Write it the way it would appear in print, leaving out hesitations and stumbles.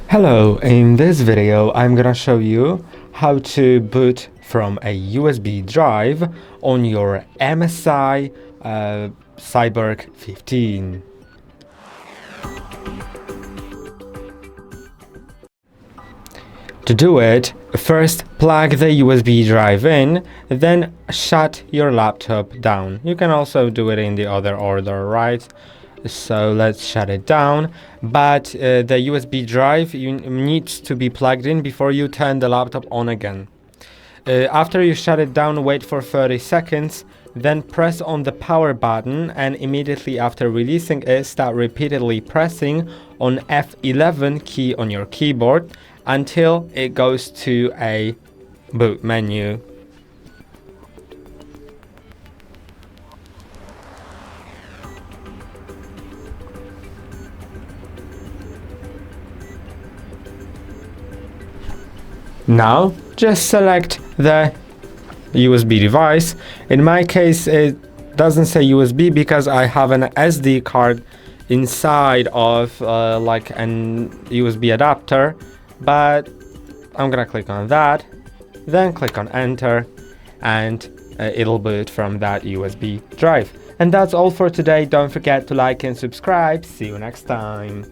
Hello, in this video I'm gonna show you how to boot from a USB drive on your MSI Cyborg 15. To do it, first plug the USB drive in, then shut your laptop down. You can also do it in the other order, right? So let's shut it down, but the USB drive needs to be plugged in before you turn the laptop on again. After you shut it down, wait for 30 seconds, then press on the power button, and immediately after releasing it, start repeatedly pressing on F11 key on your keyboard until it goes to a boot menu. Now, just select the USB device. In my case, it doesn't say USB because I have an SD card inside of like an USB adapter, but I'm gonna click on that, then click on enter, and it'll boot from that USB drive. And that's all for today. Don't forget to like and subscribe. See you next time.